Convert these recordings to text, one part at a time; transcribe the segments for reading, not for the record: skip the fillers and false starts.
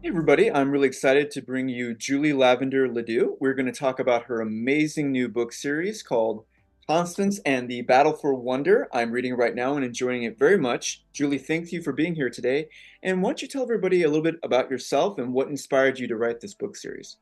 Hey everybody, I'm really excited to bring you Julie Lavender Le Doux. We're going to talk about her amazing new book series called Constance and the Battle for Wonder. I'm reading it right now and enjoying it very much. Julie, thank you for being here today. And why don't you tell everybody a little bit about yourself and what inspired you to write this book series?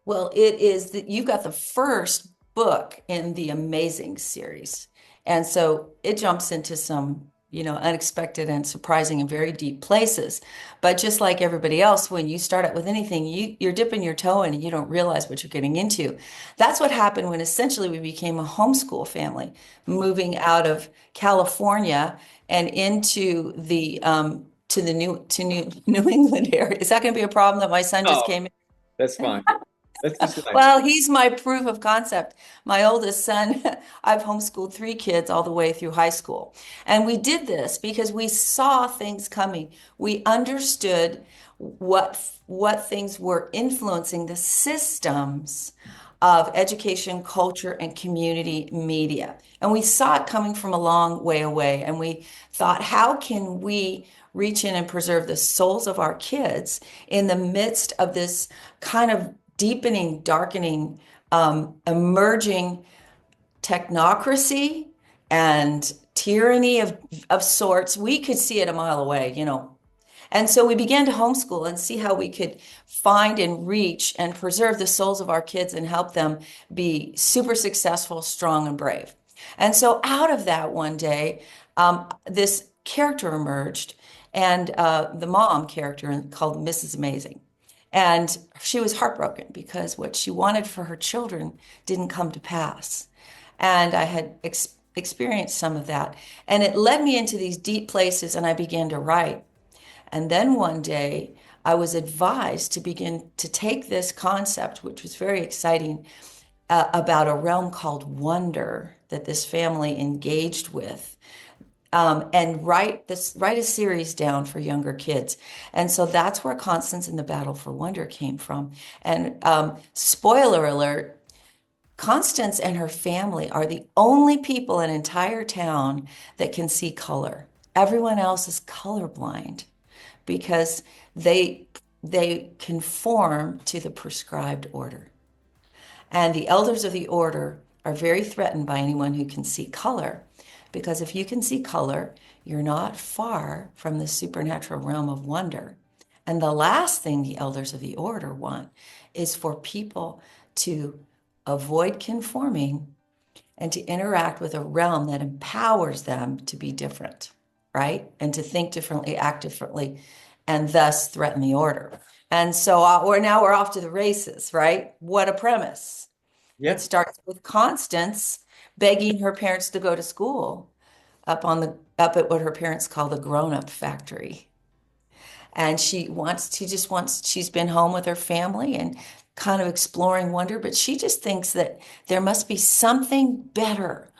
Well, it is that you got the first book in the Amazing series. And so it jumps into some, unexpected and surprising and very deep places. But just like everybody else, when you start out with anything, you're dipping your toe in and you don't realize what you're getting into. That's what happened when essentially we became a homeschool family, moving out of California and into the to the New England area. Is that going to be a problem that my son just Oh, came that's in? fine. That's just life. Well, he's my proof of concept. My oldest son, I've homeschooled three kids all the way through high school. And we did this because we saw things coming. We understood what things were influencing the systems of education, culture, and community media. And we saw it coming from a long way away. And we thought, how can we reach in and preserve the souls of our kids in the midst of this kind of deepening, darkening, emerging technocracy and tyranny of sorts? We could see it a mile away. And so we began to homeschool and see how we could find and reach and preserve the souls of our kids and help them be super successful, strong, and brave. And so out of that one day, this character emerged, and the mom character called Mrs. Amazing. And she was heartbroken because what she wanted for her children didn't come to pass. And I had experienced some of that. And it led me into these deep places, and I began to write. And then one day, I was advised to begin to take this concept, which was very exciting, about a realm called wonder that this family engaged with, and write a series down for younger kids. And so that's where Constance and the Battle for Wonder came from. And spoiler alert, Constance and her family are the only people in entire town that can see color. Everyone else is colorblind because they conform to the prescribed order. And the elders of the order are very threatened by anyone who can see color, because if you can see color, you're not far from the supernatural realm of wonder. And the last thing the elders of the order want is for people to avoid conforming and to interact with a realm that empowers them to be different, right? And to think differently, act differently, and thus threaten the order. And so we're off to the races, right? What a premise. It Yeah. starts with Constance begging her parents to go to school up at what her parents call the grown-up factory. And she's been home with her family and kind of exploring wonder, but she just thinks that there must be something better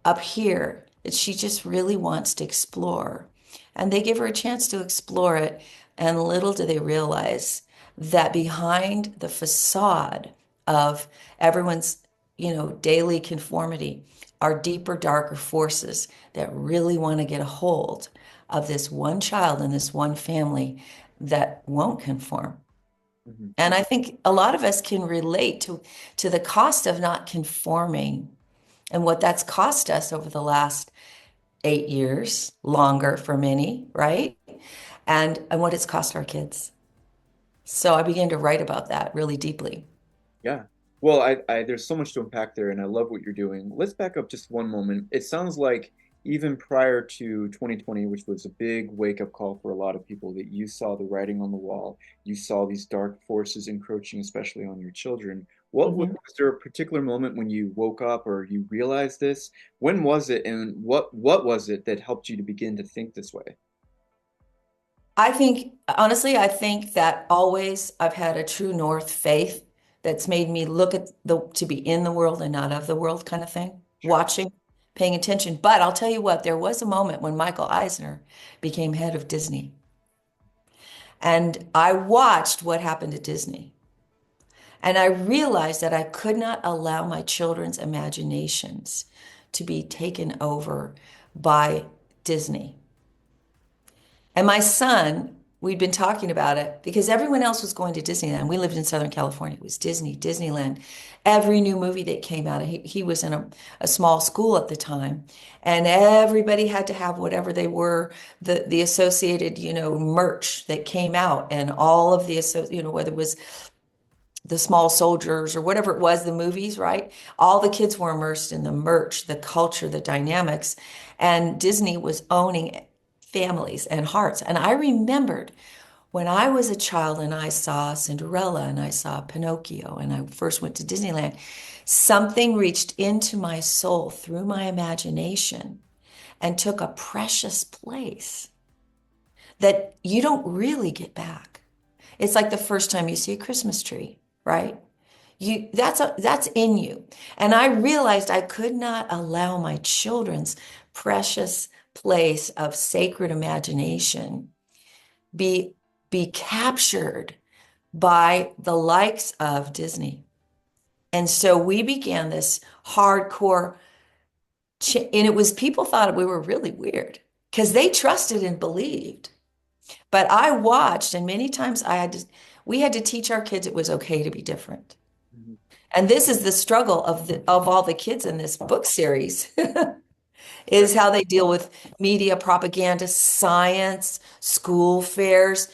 up here that she just really wants to explore. And they give her a chance to explore it. And little do they realize that behind the facade of everyone's, daily conformity are deeper, darker forces that really want to get a hold of this one child and this one family that won't conform. Mhm. And I think a lot of us can relate to the cost of not conforming and what that's cost us over the last 8 years, longer for many, right? And what it's cost our kids. So I began to write about that really deeply. Yeah. Well, there's so much to unpack there, and I love what you're doing. Let's back up just one moment. It sounds like even prior to 2020, which was a big wake-up call for a lot of people, that you saw the writing on the wall. You saw these dark forces encroaching, especially on your children. Mhm. Was there a particular moment when you woke up or you realized this? When was it, and what was it that helped you to begin to think this way? Honestly, I think that always I've had a true north faith that's made me look at to be in the world and not of the world kind of thing, Sure. watching, paying attention. But I'll tell you what, there was a moment when Michael Eisner became head of Disney. And I watched what happened to Disney. And I realized that I could not allow my children's imaginations to be taken over by Disney. And my son we'd been talking about it because everyone else was going to Disneyland. We lived in Southern California. It was Disney, Disneyland. Every new movie that came out, he was in a small school at the time, and everybody had to have whatever they were, the associated, merch that came out, and all of the, whether it was the small soldiers or whatever it was, the movies, right? All the kids were immersed in the merch, the culture, the dynamics, and Disney was owning families and hearts. And I remembered when I was a child and I saw Cinderella and I saw Pinocchio and I first went to Disneyland, something reached into my soul through my imagination and took a precious place that you don't really get back. It's like the first time you see a Christmas tree, right? That's in you. And I realized I could not allow my children's precious place of sacred imagination be captured by the likes of Disney. And so we began this hardcore, and it was, people thought we were really weird because they trusted and believed. But I watched, and many times we had to teach our kids it was okay to be different. Mm-hmm. And this is the struggle of all the kids in this book series. Is how they deal with media, propaganda, science, school fairs,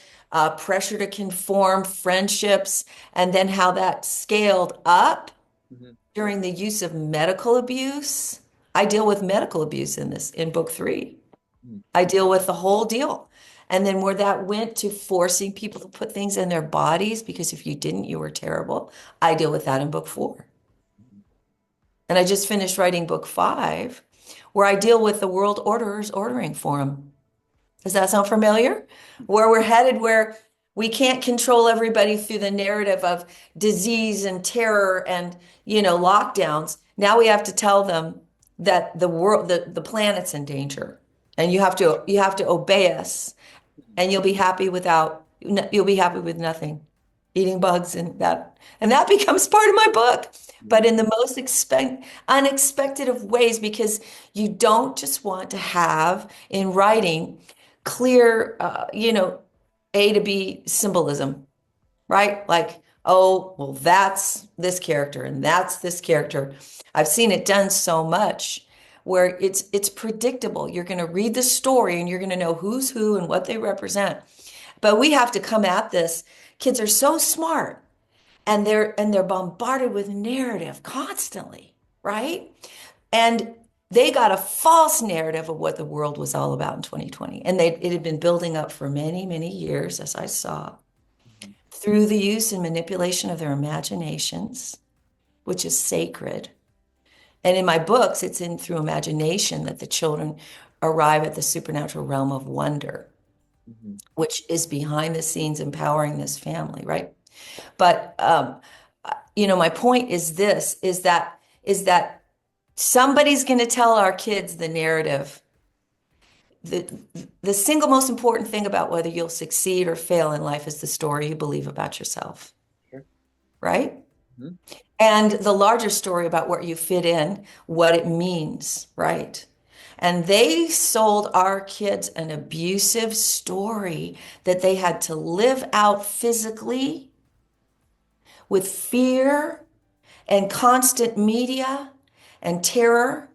pressure to conform, friendships, and then how that scaled up during the use of medical abuse. I deal with medical abuse in book 3. I deal with the whole deal. And then where that went to forcing people to put things in their bodies, because if you didn't, you were terrible. I deal with that in book 4. And I just finished writing book 5, where I deal with the World Order's Ordering Forum. Does that sound familiar? Where we're headed, where we can't control everybody through the narrative of disease and terror and, lockdowns. Now we have to tell them that the world, the planet's in danger, and you have to obey us, and you'll be happy with nothing, eating bugs and that becomes part of my book. But in the most unexpected of ways, because you don't just want to have in writing clear, A to B symbolism, right? Like, oh, well, that's this character and that's this character. I've seen it done so much where it's predictable. You're going to read the story and you're going to know who's who and what they represent. But we have to come at this. Kids are so smart. And they're bombarded with narrative constantly, right? And they got a false narrative of what the world was all about in 2020. And it had been building up for many, many years, as I saw, through the use and manipulation of their imaginations, which is sacred. And in my books, it's through imagination that the children arrive at the supernatural realm of wonder, which is behind the scenes empowering this family, right? But, my point is this, is that somebody's going to tell our kids the narrative. The single most important thing about whether you'll succeed or fail in life is the story you believe about yourself. Sure. Right? Mm-hmm. And the larger story about where you fit in, what it means, right? And they sold our kids an abusive story that they had to live out physically, with fear and constant media and terror.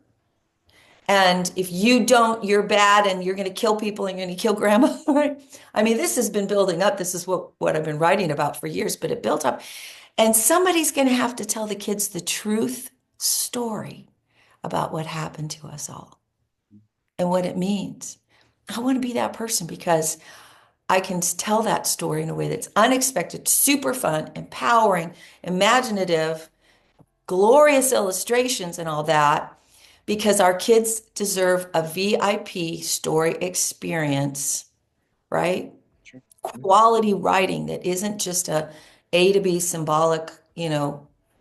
And if you don't, you're bad and you're going to kill people and you're going to kill grandma. Right? I mean, this has been building up. This is what I've been writing about for years, but it built up. And somebody's going to have to tell the kids the truth story about what happened to us all and what it means. I want to be that person because I can tell that story in a way that's unexpected, super fun, empowering, imaginative, glorious illustrations and all that, because our kids deserve a VIP story experience, right? Sure. Quality writing that isn't just a to B symbolic,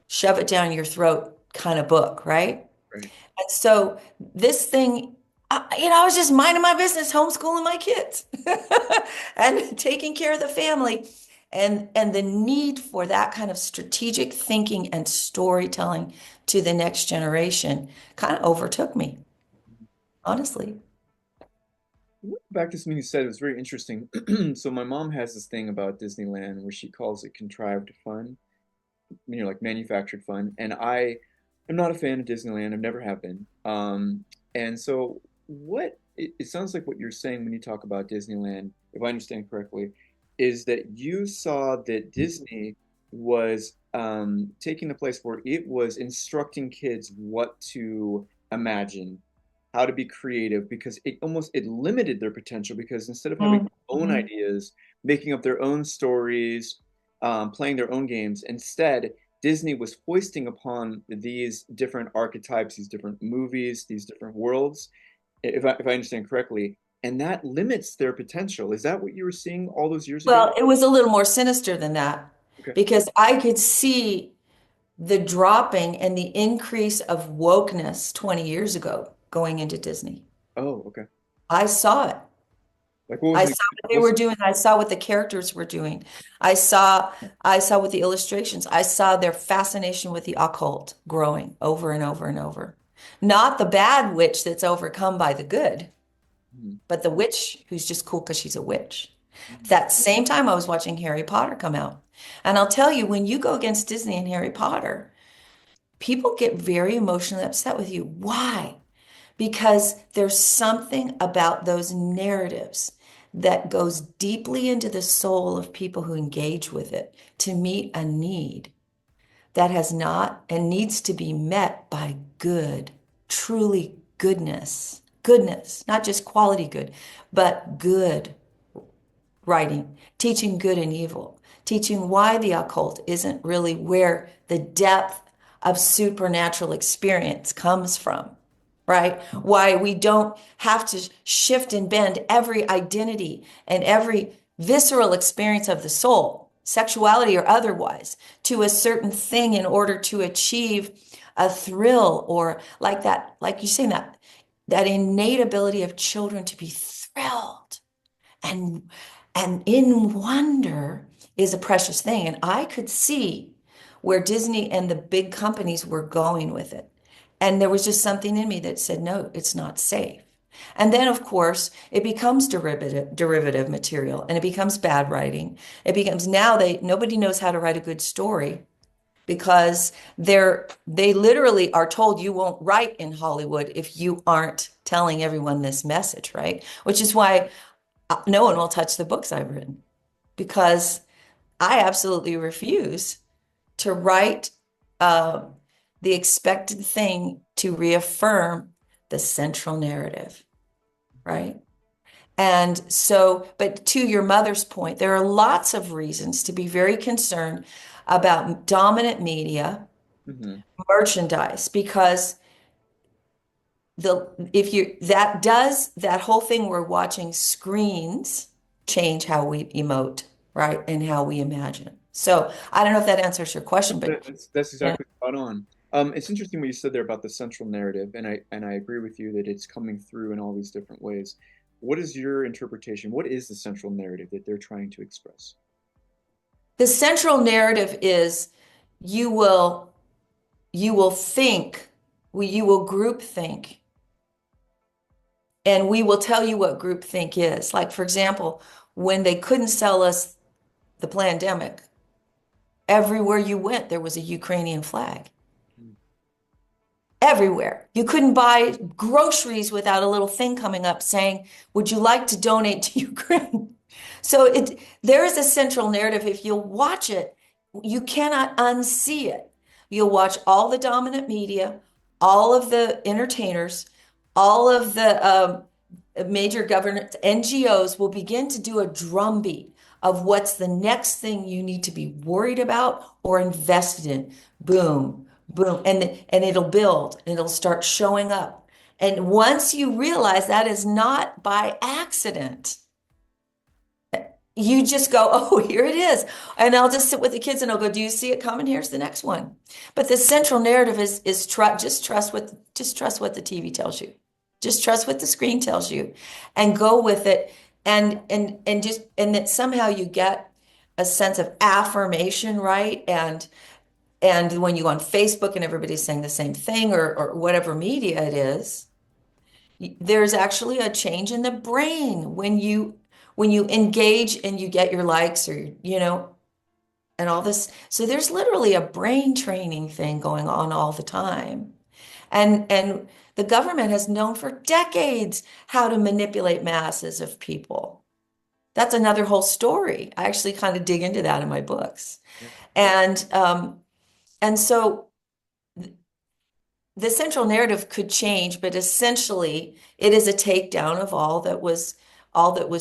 shove it down your throat kind of book, right? Right. And so this thing, I was just minding my business, homeschooling my kids and taking care of the family. And the need for that kind of strategic thinking and storytelling to the next generation kind of overtook me, honestly. back to something you said. It was very interesting. So my mom has this thing about Disneyland where she calls it contrived fun, like manufactured fun. And I am not a fan of Disneyland. I've never have been. And so it sounds like what you're saying when you talk about Disneyland, if I understand correctly, is that you saw that Disney was taking the place where it was instructing kids what to imagine, how to be creative, because it limited their potential because instead of having their own Mhm. ideas, making up their own stories, playing their own games, instead Disney was foisting upon these different archetypes, these different movies, these different worlds, if I understand correctly, and that limits their potential. Is that what you were seeing all those years ago? Well, it was a little more sinister than that Okay. because I could see the dropping and the increase of wokeness 20 years ago going into Disney. Oh, okay. I saw it. Like what was I an saw example? what they were doing. I saw what the characters were doing. I saw I saw what the illustrations. I saw their fascination with the occult growing over and over and over. Not the bad witch that's overcome by the good, Mhm, but the witch who's just cool because she's a witch. mhm. That same time I was watching Harry Potter come out. And I'll tell you, when you go against Disney and Harry Potter, people get very emotionally upset with you. Why? Because there's something about those narratives that goes deeply into the soul of people who engage with it to meet a need that has not and needs to be met by good, truly goodness, not just quality good, but good writing, teaching good and evil, teaching why the occult isn't really where the depth of supernatural experience comes from, right? Why we don't have to shift and bend every identity and every visceral experience of the soul, sexuality or otherwise, to a certain thing in order to achieve a thrill or like that, like you saying that innate ability of children to be thrilled and in wonder is a precious thing. And I could see where Disney and the big companies were going with it. And there was just something in me that said, no, it's not safe. And then, of course, it becomes derivative material and it becomes bad writing. It becomes now nobody knows how to write a good story because they literally are told you won't write in Hollywood if you aren't telling everyone this message, right? Which is why no one will touch the books I've written because I absolutely refuse to write uh, the expected thing to reaffirm the central narrative, right? And so, but to your mother's point, there are lots of reasons to be very concerned about dominant media, Mhm. merchandise, because the if you that does that whole thing we're watching screens change how we emote, right? And how we imagine. So I don't know if that answers your question, but That's yeah. exactly spot on. It's interesting what you said there about the central narrative, and I agree with you that it's coming through in all these different ways. What is your interpretation? What is the central narrative that they're trying to express? The central narrative is you will you will think, you will group think, and we will tell you what group think is. Like, for example, when they couldn't sell us the pandemic, everywhere you went, there was a Ukrainian flag. Mm. Everywhere. You couldn't buy groceries without a little thing coming up saying, "Would you like to donate to Ukraine?" So there is a central narrative. If you'll watch it, you cannot unsee it. You'll watch all the dominant media, all of the entertainers, all of the major government NGOs will begin to do a drumbeat of what's the next thing you need to be worried about or invested in. Boom, boom, and it'll build and it'll start showing up. And once you realize that is not by accident, you just go, oh, here it is. And I'll just sit with the kids and I'll go, do you see it coming? Here's the next one. But the central narrative is just trust what the TV tells you. Just trust what the screen tells you and go with it. And that somehow you get a sense of affirmation, right? And when you go on Facebook and everybody's saying the same thing or whatever media it is, There's actually a change in the brain when you engage and you get your likes or and all this. So there's literally a brain training thing going on all the time. And the government has known for decades how to manipulate masses of people. That's another whole story. I actually kind of dig into that in my books. Yeah. And so the central narrative could change, but essentially it is a takedown of all that was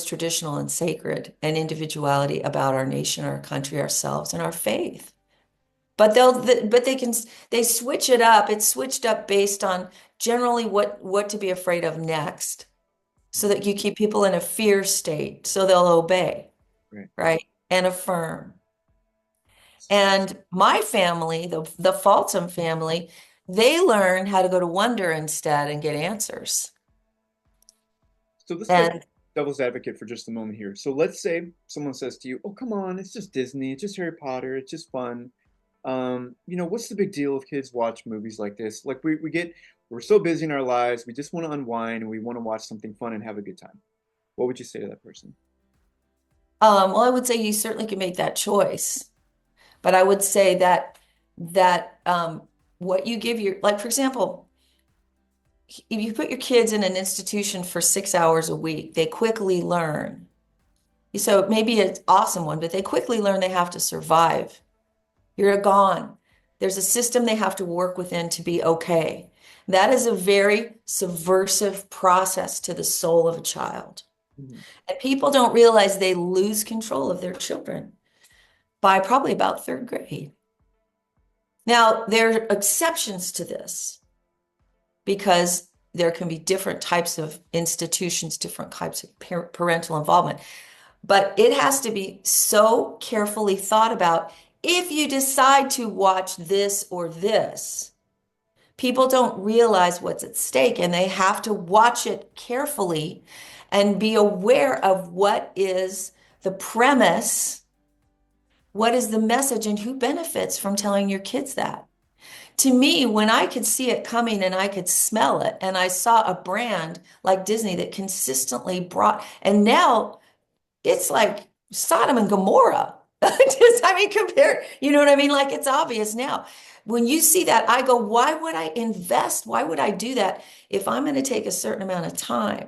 traditional and sacred and individuality about our nation, our country, ourselves, and our faith. But they switch it up. It's switched up based on generally what to be afraid of next, so that you keep people in a fear state, so they'll obey, Right. right? And affirm. And my family, the Fulton family, they learn how to go to wonder instead and get answers. So let's play And devil's advocate for just a moment here. So let's say someone says to you, "Oh, come on, it's just Disney, it's just Harry Potter, it's just fun. What's the big deal if kids watch movies like this? Like we're so busy in our lives, we just want to unwind and we want to watch something fun and have a good time." What would you say to that person? well, I would say you certainly can make that choice. But I would say that what you give your, like for example, if you put your kids in an institution for 6 hours a week, they quickly learn. So maybe it's an awesome one, but they quickly learn they have to survive. You're gone. There's a system they have to work within to be okay. That is a very subversive process to the soul of a child. Mhm. And people don't realize they lose control of their children by probably about third grade. Now, there are exceptions to this because there can be different types of institutions, different types of parental involvement. But it has to be so carefully thought about. If you decide to watch this or this, people don't realize what's at stake, and they have to watch it carefully and be aware of what is the premise, what is the message, and who benefits from telling your kids that. To me, when I could see it coming and I could smell it, and I saw a brand like Disney that consistently brought, and now it's like Sodom and Gomorrah. Just, I mean, compared, you know what I mean? Like it's obvious now. When you see that, I go, why would I invest? Why would I do that if I'm going to take a certain amount of time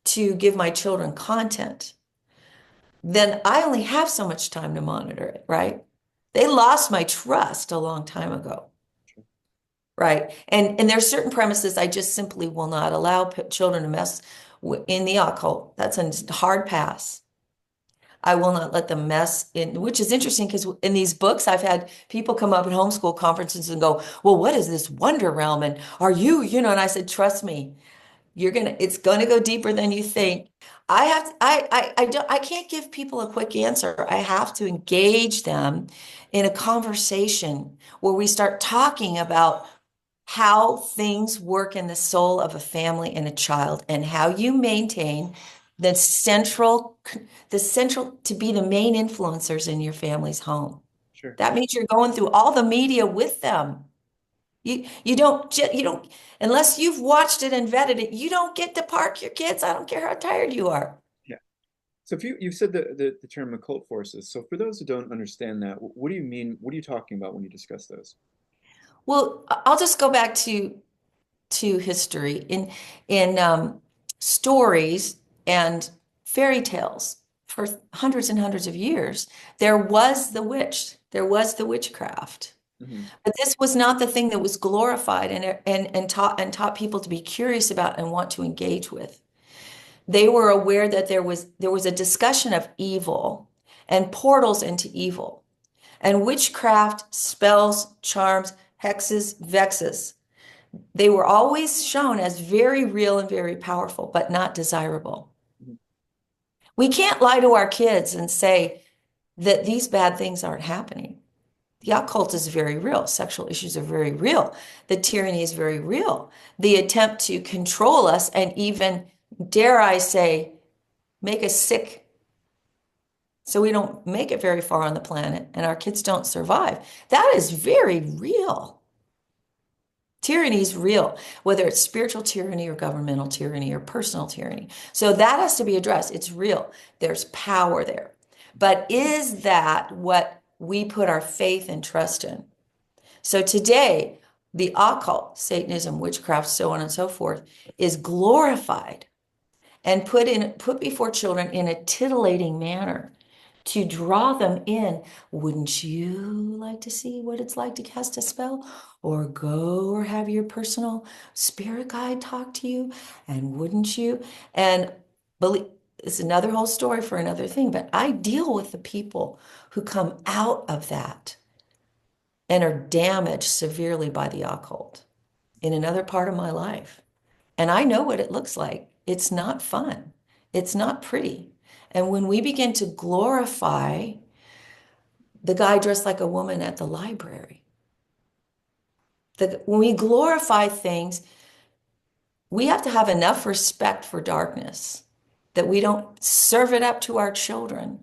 to give my children content? Then I only have so much time to monitor it, right? They lost my trust a long time ago. Right. And there's certain premises I just simply will not allow children to mess in the occult. That's a hard pass. I will not let them mess in, which is interesting because in these books, I've had people come up at homeschool conferences and go, well, what is this wonder realm? And are you, and I said, trust me, it's gonna go deeper than you think. I can't give people a quick answer. I have to engage them in a conversation where we start talking about how things work in the soul of a family and a child and how you maintain the central to be the main influencers in your family's home. Sure. That means you're going through all the media with them. You don't unless you've watched it and vetted it, you don't get to park your kids. I don't care how tired you are. Yeah. So if you said the term occult forces. So for those who don't understand that, what do you mean? What are you talking about when you discuss those? Well, I'll just go back to history in stories and fairy tales for hundreds and hundreds of years. There was the witch. There was the witchcraft. Hmm. But this was not the thing that was glorified and taught people to be curious about and want to engage with. They were aware that there was a discussion of evil and portals into evil. And witchcraft, spells, charms, hexes, vexes, they were always shown as very real and very powerful, but not desirable. Hmm. We can't lie to our kids and say that these bad things aren't happening. The occult is very real. Sexual issues are very real. The tyranny is very real. The attempt to control us and even, dare I say, make us sick so we don't make it very far on the planet and our kids don't survive. That is very real. Tyranny is real, whether it's spiritual tyranny or governmental tyranny or personal tyranny. So that has to be addressed. It's real. There's power there. But is that what we put our faith and trust in? So today, the occult, Satanism, witchcraft, so on and so forth, is glorified and put before children in a titillating manner to draw them in. Wouldn't you like to see what it's like to cast a spell? Or go or have your personal spirit guide talk to you? And wouldn't you? And believe it's another whole story for another thing, but I deal with the people who come out of that and are damaged severely by the occult in another part of my life. And I know what it looks like. It's not fun. It's not pretty. And when we begin to glorify the guy dressed like a woman at the library, when we glorify things, we have to have enough respect for darkness that we don't serve it up to our children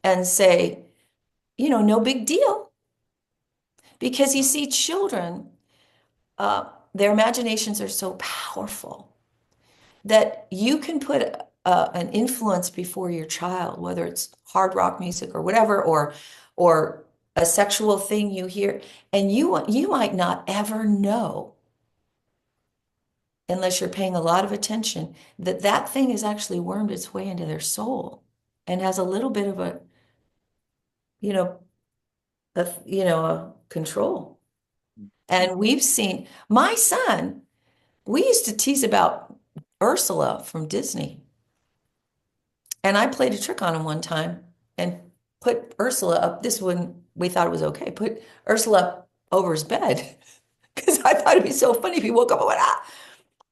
and say, no big deal. Because you see, children, their imaginations are so powerful that you can put an influence before your child, whether it's hard rock music or whatever, or a sexual thing you hear, and you might not ever know, unless you're paying a lot of attention, that thing has actually wormed its way into their soul and has a little bit of a control. And we've seen my son, we used to tease about Ursula from Disney. And I played a trick on him one time and put Ursula up. This one, we thought it was okay. Put Ursula up over his bed because I thought it'd be so funny if he woke up and went, ah.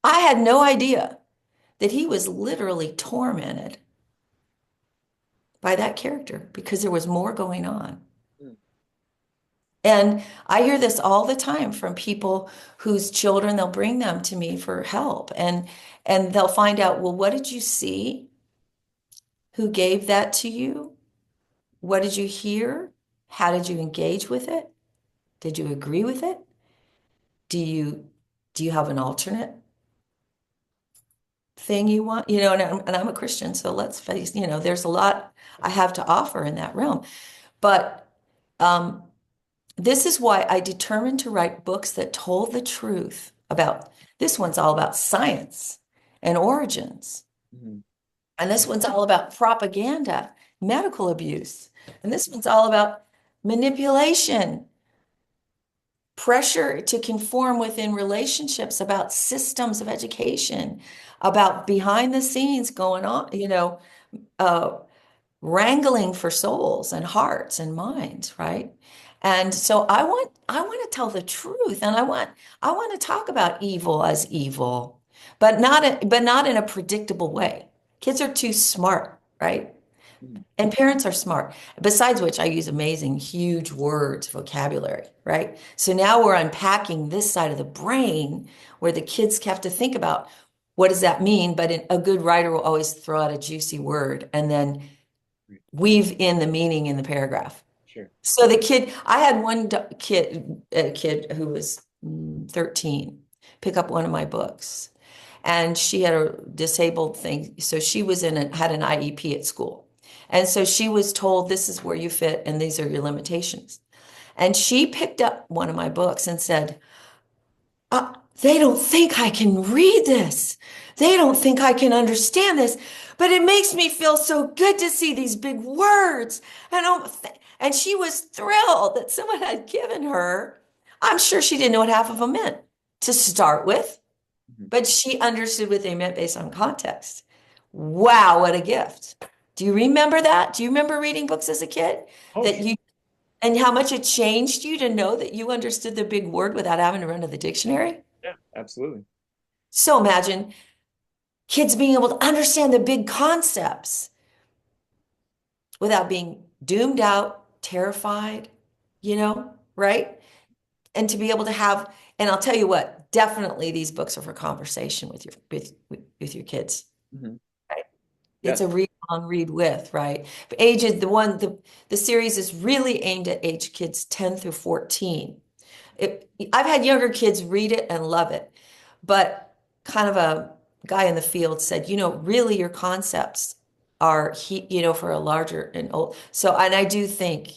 I had no idea that he was literally tormented by that character because there was more going on. And I hear this all the time from people whose children, they'll bring them to me for help. And they'll find out, well, what did you see? Who gave that to you? What did you hear? How did you engage with it? Did you agree with it? Do you have an alternate thing you want? And I'm a Christian, so let's face, there's a lot I have to offer in that realm. But this is why I determined to write books that told the truth about, this one's all about science and origins. Mm-hmm. And this one's all about propaganda, medical abuse. And this one's all about manipulation, pressure to conform within relationships, about systems of education, about behind the scenes going on, wrangling for souls and hearts and minds, right? And so I want to tell the truth, and I want to talk about evil as evil, but not in a predictable way. Kids are too smart, right? And parents are smart. Besides which, I use amazing, huge words, vocabulary, right? So now we're unpacking this side of the brain where the kids have to think about what does that mean? But a good writer will always throw out a juicy word and then weave in the meaning in the paragraph. Sure. So I had one kid who was 13 pick up one of my books, and she had a disabled thing. So she had an IEP at school. And so she was told, this is where you fit and these are your limitations. And she picked up one of my books and said, they don't think I can read this. They don't think I can understand this, but it makes me feel so good to see these big words. And she was thrilled that someone had given her, I'm sure she didn't know what half of them meant to start with, but she understood what they meant based on context. Wow, what a gift. Do you remember that? Do you remember reading books as a kid? And how much it changed you to know that you understood the big word without having to run to the dictionary? Yeah, absolutely. So imagine kids being able to understand the big concepts without being doomed out, terrified, right? And to be able to have, and I'll tell you what, definitely these books are for conversation with your kids. Mm-hmm. Right? It's a read on, read with, right? But the series is really aimed at age kids 10 through 14. I've had younger kids read it and love it, but kind of a guy in the field said, really your concepts are for a larger and old. So, and I do think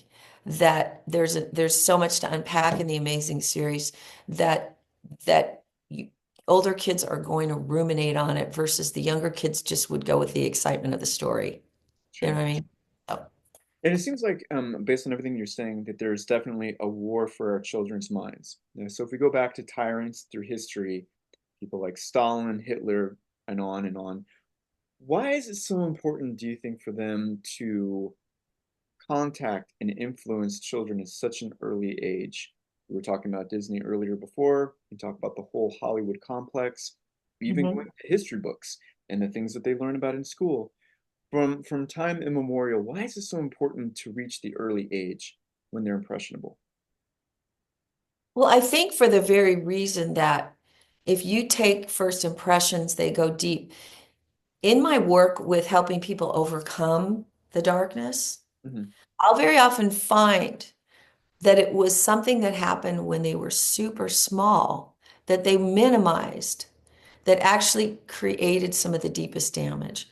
that there's so much to unpack in the amazing series that that you, older kids are going to ruminate on it versus the younger kids just would go with the excitement of the story. You know Sure. what I mean? So, And it seems like, based on everything you're saying, that there's definitely a war for our children's minds. So if we go back to tyrants through history, people like Stalin, Hitler, and on and on, why is it so important, do you think, for them to contact and influence children at such an early age? We were talking about Disney earlier before. We talk about the whole Hollywood complex, even mhm. going to history books and the things that they learn about in school. From time immemorial, why is it so important to reach the early age when they're impressionable? Well, I think for the very reason that if you take first impressions, they go deep. In my work with helping people overcome the darkness, Hmm. I'll very often find that it was something that happened when they were super small that they minimized that actually created some of the deepest damage.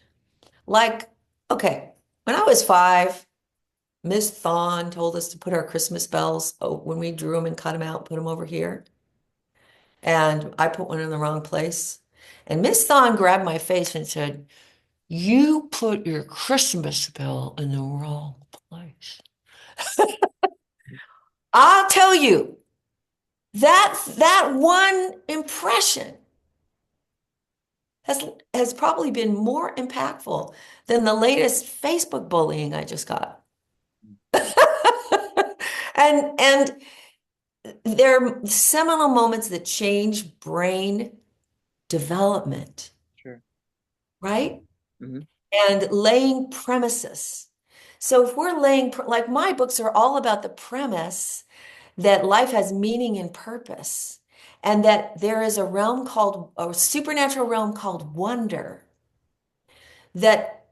Like, okay, when I was 5, Miss Thon told us to put our Christmas bells, when we drew them and cut them out, put them over here. And I put one in the wrong place. And Miss Thon grabbed my face and said, "You put your Christmas bell in the wrong place." I'll tell you, that one impression has probably been more impactful than the latest Facebook bullying I just got. And they're seminal moments that change brain development, Sure. right? Hmm. And laying premises. So if we're like my books are all about the premise that life has meaning and purpose, and that there is a supernatural realm called wonder that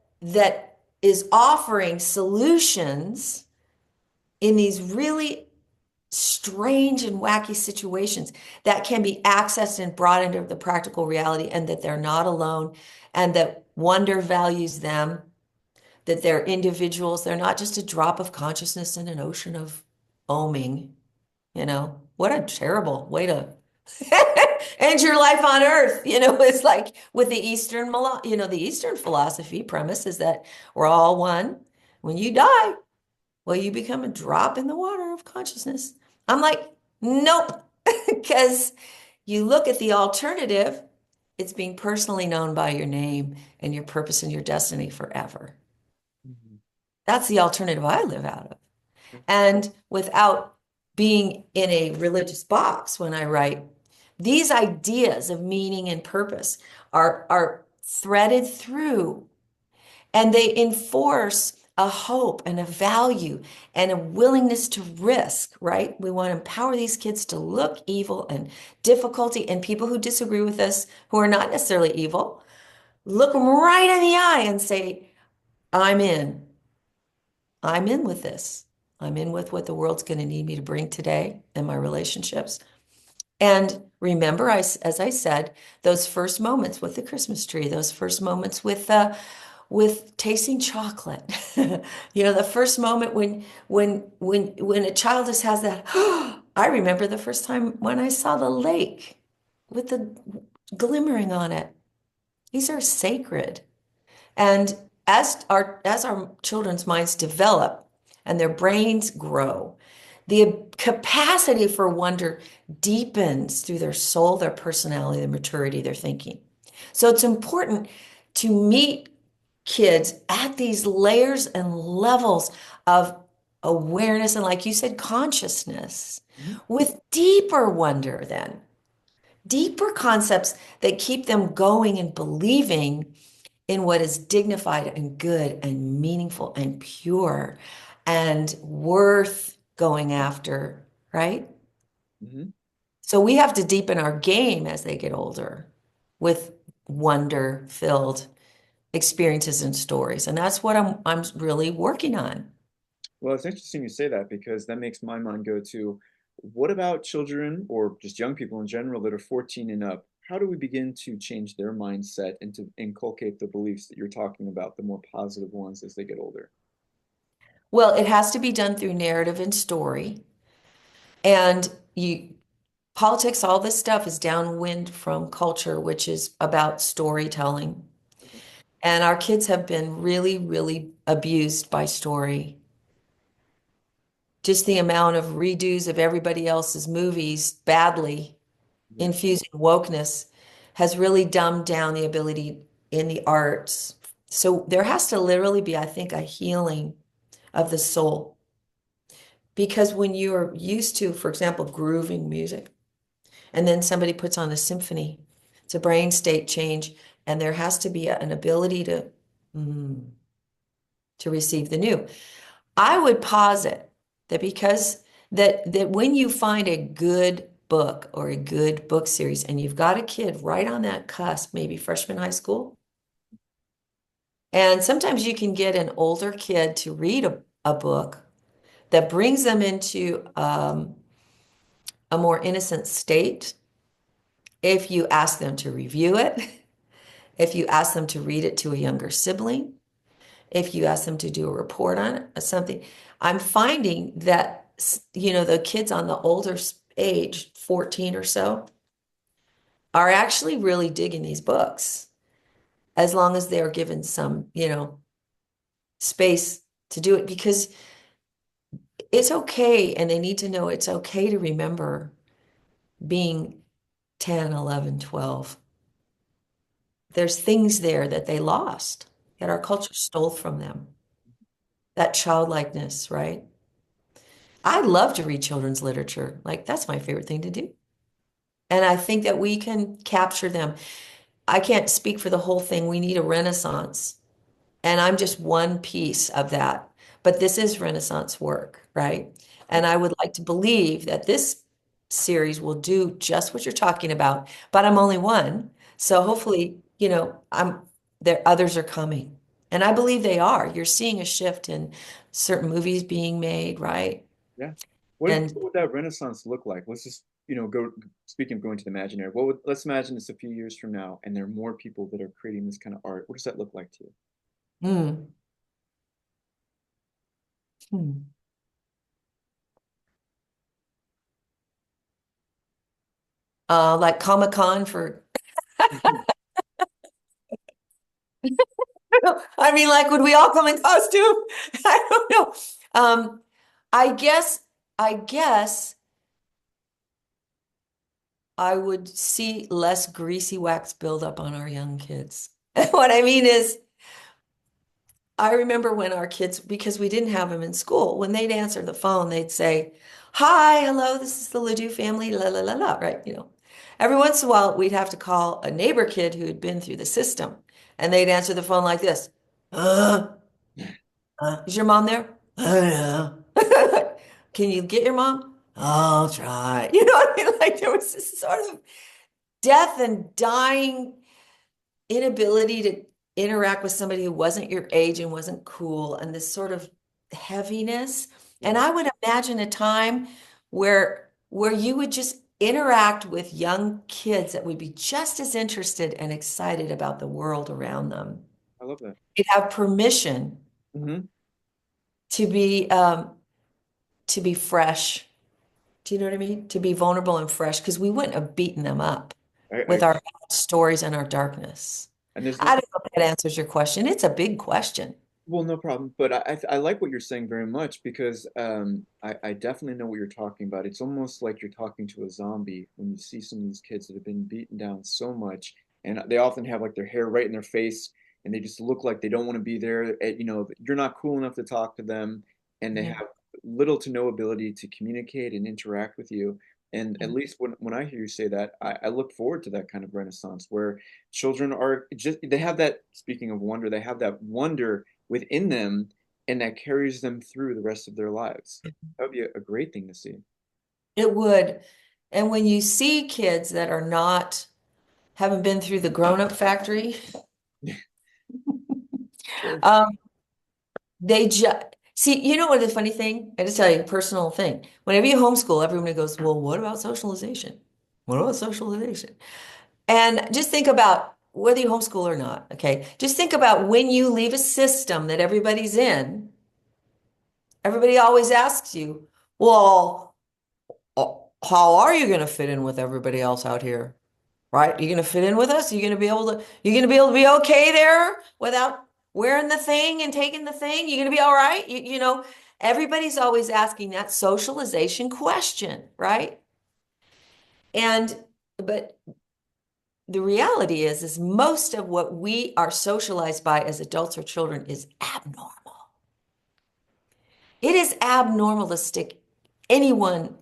is offering solutions in these really strange and wacky situations that can be accessed and brought into the practical reality, and that they're not alone, and that wonder values them, that they're individuals. They're not just a drop of consciousness in an ocean of oming. What a terrible way to end your life on earth. It's like with the Eastern philosophy premise is that we're all one. When you die, well, you become a drop in the water of consciousness. I'm like, nope, because you look at the alternative, it's being personally known by your name and your purpose and your destiny forever. Hmm. That's the alternative I live out of. And without being in a religious box when I write, these ideas of meaning and purpose are threaded through, and they enforce a hope and a value and a willingness to risk, right? We want to empower these kids to look evil and difficulty and people who disagree with us, who are not necessarily evil, look them right in the eye and say, I'm in. I'm in with this. I'm in with what the world's going to need me to bring today in my relationships. And remember, as I said, those first moments with the Christmas tree, those first moments with tasting chocolate. The first moment when a child just has that. I remember the first time when I saw the lake with the glimmering on it. These are sacred. And as our children's minds develop and their brains grow, the capacity for wonder deepens through their soul, their personality, their maturity, their thinking. So it's important to meet kids at these layers and levels of awareness and, like you said, consciousness Hmm. with deeper wonder, then deeper concepts that keep them going and believing in what is dignified and good and meaningful and pure and worth going after, right? Hmm. So we have to deepen our game as they get older with wonder-filled experiences and stories. And that's what I'm really working on. Well, it's interesting you say that because that makes my mind go to What about children or just young people in general that are 14 and up? How do we begin to change their mindset and to inculcate the beliefs that you're talking about, the more positive ones as they get older? Well, it has to be done through narrative and story. And you politics, all this stuff is downwind from culture, which is about storytelling. Okay. And our kids have been really, really abused by story. Just the amount of redos of everybody else's movies badly Yeah. infusing wokeness has really dumbed down the ability in the arts. So there has to literally be, I think, a healing of the soul. Because when you are used to, for example, grooving music, and then somebody puts on a symphony, it's a brain state change, and there has to be an ability mm, to receive the new. I would posit that because that when you find a good book or a good book series and you've got a kid right on that cusp, maybe freshman high school, and sometimes you can get an older kid to read a book that brings them into a more innocent state if you ask them to review it, if you ask them to read it to a younger sibling, if you ask them to do a report on it or something. I'm finding that, the kids on the older age, 14 or so, are actually really digging these books as long as they're given some, space to do it because it's okay. And they need to know it's okay to remember being 10, 11, 12. There's things there that they lost, that our culture stole from them. That childlikeness, right? I love to read children's literature. Like, that's my favorite thing to do. And I think that we can capture them. I can't speak for the whole thing. We need a renaissance. And I'm just one piece of that. But this is Renaissance work, right? And I would like to believe that this series will do just what you're talking about, but I'm only one. So hopefully, I'm there, others are coming. And I believe they are. You're seeing a shift in certain movies being made, right? Yeah. And What would that Renaissance look like? Let's just, go speaking of going to the imaginary, let's imagine it's a few years from now and there are more people that are creating this kind of art. What does that look like to you? mm, hmm. Like Comic-Con for, I mean, like, would we all come in costume? I don't know. Um, I guess, I guess I would see less greasy wax buildup on our young kids. What I mean is, I remember when our kids, because we didn't have them in school, when they'd answer the phone, they'd say, "Hi, hello, this is the Ledoux family, la la la la," right? Every once in a while, we'd have to call a neighbor kid who'd been through the system, and they'd answer the phone like this, is your mom there? No. Can you get your mom? I'll try. You know what I mean? Like there was this sort of death and dying inability to interact with somebody who wasn't your age and wasn't cool, and this sort of heaviness. And Yeah, I would imagine a time where you would just interact with young kids that would be just as interested and excited about the world around them. I love that. They'd have permission Hmm. to be fresh. Do you know what I mean? To be vulnerable and fresh, because we wouldn't have beaten them up I with our stories and our darkness. and there's I this don't know if that answers your question. It's a big question. Well, no problem. But I like what you're saying very much because I definitely know what you're talking about. It's almost like you're talking to a zombie when you see some of these kids that have been beaten down so much, and they often have like their hair right in their face, and they just look like they don't want to be there. You're not cool enough to talk to them, and they Mhm. have little to no ability to communicate and interact with you. And at least when I hear you say that, I look forward to that kind of renaissance where children are just, they have that, speaking of wonder, they have that wonder within them and that carries them through the rest of their lives. That would be a great thing to see. It would. And when you see kids that are not, haven't been through the grown-up factory, Sure. um, they just, See, you know what the funny thing? I just tell you a personal thing. Whenever you homeschool, everyone goes, well, what about socialization? What about socialization? And just think about whether you homeschool or not, okay? Just think about when you leave a system that everybody's in, everybody always asks you, well, how are you going to fit in with everybody else out here? Right? You're going to fit in with us? You're going to be able to be okay there without wearing the thing and taking the thing? You're going to be all right? Everybody's always asking that socialization question, right? And, but the reality is most of what we are socialized by as adults or children is abnormal. It is abnormal to stick anyone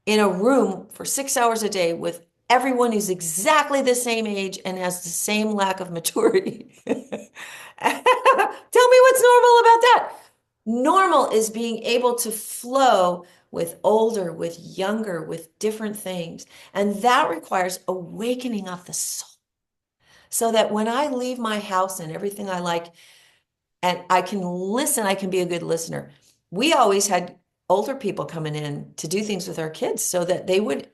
in a room for 6 hours a day with everyone who's exactly the same age and has the same lack of maturity. Tell me what's normal about that. Normal is being able to flow with older, with younger, with different things. And that requires awakening of the soul. So that when I leave my house and everything I like, and I can listen, I can be a good listener. We always had older people coming in to do things with our kids so that they would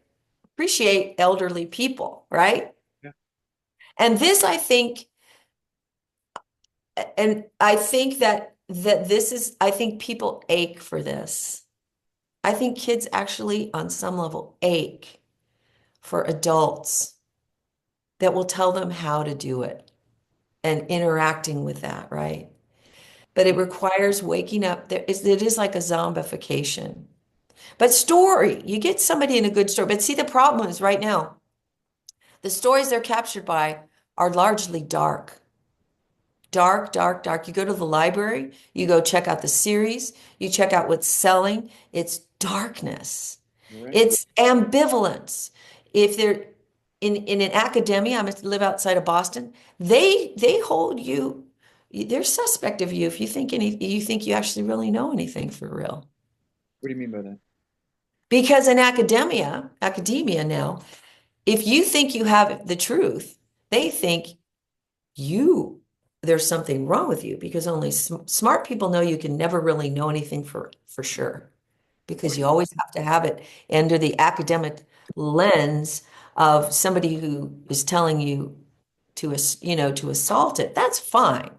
appreciate elderly people, right? Yeah. And this, I think, and I think that this is, I think people ache for this. I think kids actually, on some level, ache for adults that will tell them how to do it and interacting with that, right? But it requires waking up. It is like a zombification. But story, you get somebody in a good story. But see, the problem is right now, the stories they're captured by are largely dark. Dark, dark, dark. You go to the library, you go check out the series, you check out what's selling. It's darkness. Right. It's ambivalence. If they're in an academia, I live outside of Boston, they hold you, they're suspect of you if you think you actually really know anything for real. What do you mean by that? Because in academia now, if you think you have the truth, they think you there's something wrong with you because only smart people know you can never really know anything for sure because Okay. you always have to have it under the academic lens of somebody who is telling you to assault it. That's fine.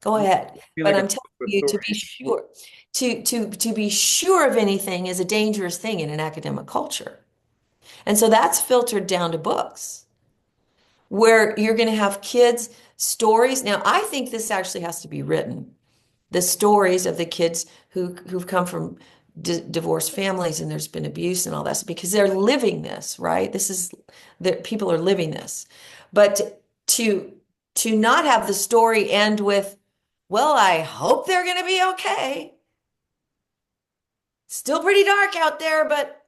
Go Yeah. ahead. I feel But like I'm a telling you to be authority. sure. To be sure of anything is a dangerous thing in an academic culture. And so that's filtered down to books where you're going to have kids stories. Now, I think this actually has to be written. The stories of the kids who've come from divorced families and there's been abuse and all that because they're living this, right? This is that people are living this. But to to not have the story end with, well, I hope they're going to be okay. Still pretty dark out there, but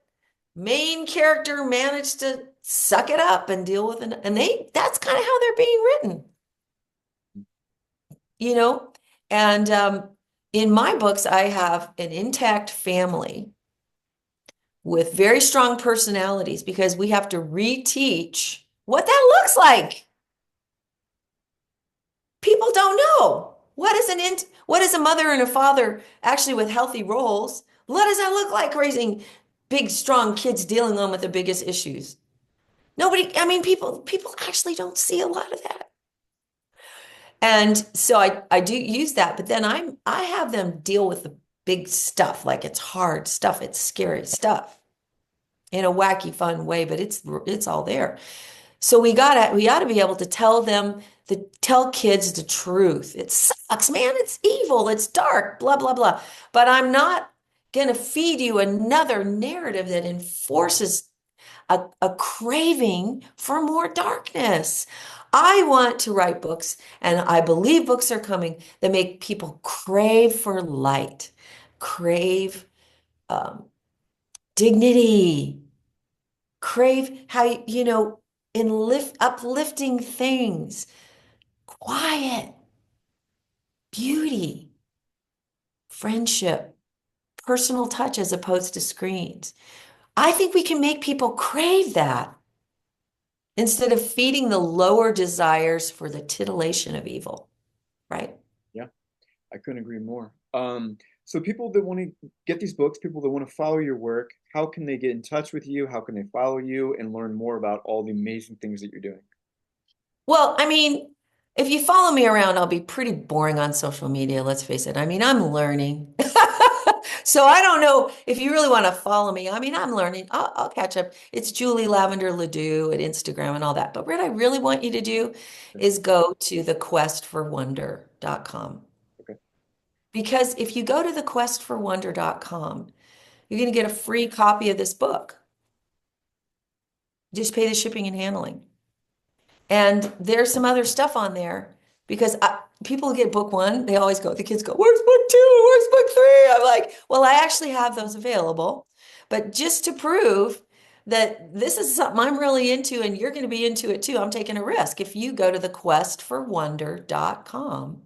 main character managed to suck it up and deal with it. And that's kind of how they're being written, you know? And in my books, I have an intact family with very strong personalities because we have to reteach what that looks like. People don't know. What is a mother and a father actually with healthy roles? What does that look like raising big, strong kids dealing on with the biggest issues? Nobody, I mean, people actually don't see a lot of that. And so I do use that, but then I have them deal with the big stuff, like it's hard stuff, it's scary stuff in a wacky, fun way, but it's all there. So we ought to be able to tell kids the truth. It sucks, man. It's evil. It's dark, blah, blah, blah. But I'm not going to feed you another narrative that enforces a craving for more darkness. I want to write books, and I believe books are coming that make people crave for light, crave um, dignity, crave how, in uplifting things, quiet, beauty, friendship, personal touch as opposed to screens. I think we can make people crave that instead of feeding the lower desires for the titillation of evil, right? Yeah, I couldn't agree more. So people that want to get these books, people that want to follow your work, how can they get in touch with you? How can they follow you and learn more about all the amazing things that you're doing? Well, I mean, if you follow me around, I'll be pretty boring on social media, let's face it. I mean, I'm learning. So I don't know if you really want to follow me. I mean, I'm learning. I'll catch up. It's Julie Lavender Le Doux at Instagram and all that. But what I really want you to do Okay. is go to thequestforwonder.com. Okay. Because if you go to thequestforwonder.com, you're going to get a free copy of this book. Just pay the shipping and handling. And there's some other stuff on there because people get book one, they always go, the kids go, where's book two? Where's book three? I'm like, well, I actually have those available. But just to prove that this is something I'm really into and you're going to be into it too, I'm taking a risk. If you go to thequestforwonder.com,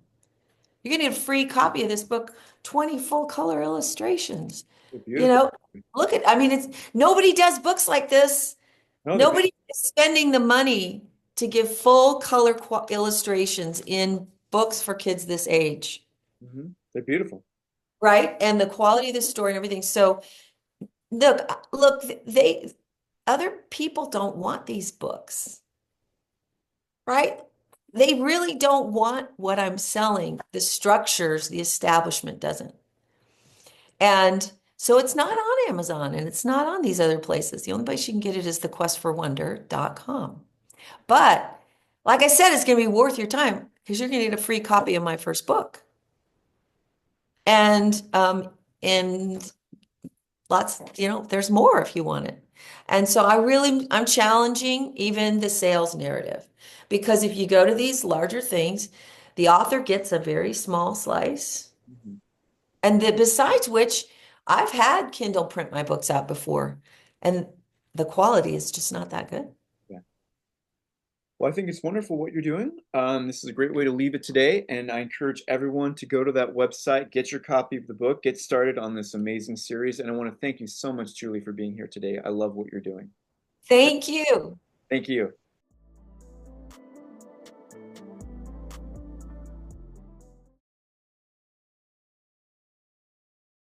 you're going to get a free copy of this book, 20 full color illustrations. They're You beautiful. know, look at, I mean, it's nobody does books like this. No, they're Nobody is spending the money to give full color illustrations in books for kids this age, they're beautiful. right? And the quality of the story and everything. So look, they other people don't want these books, right? They really don't want what I'm selling. The structures, the establishment doesn't. And so it's not on Amazon and it's not on these other places. The only place you can get it is thequestforwonder.com. But like I said, it's going to be worth your time because you're going to get a free copy of my first book. And lots, there's more if you want it. And so I'm challenging even the sales narrative because if you go to these larger things, the author gets a very small slice. Mhm. And besides which, I've had Kindle print my books out before, and the quality is just not that good. Yeah. Well, I think it's wonderful what you're doing. This is a great way to leave it today, and I encourage everyone to go to that website, get your copy of the book, get started on this amazing series. And I want to thank you so much, Julie, for being here today. I love what you're doing. Thank you. Thank you.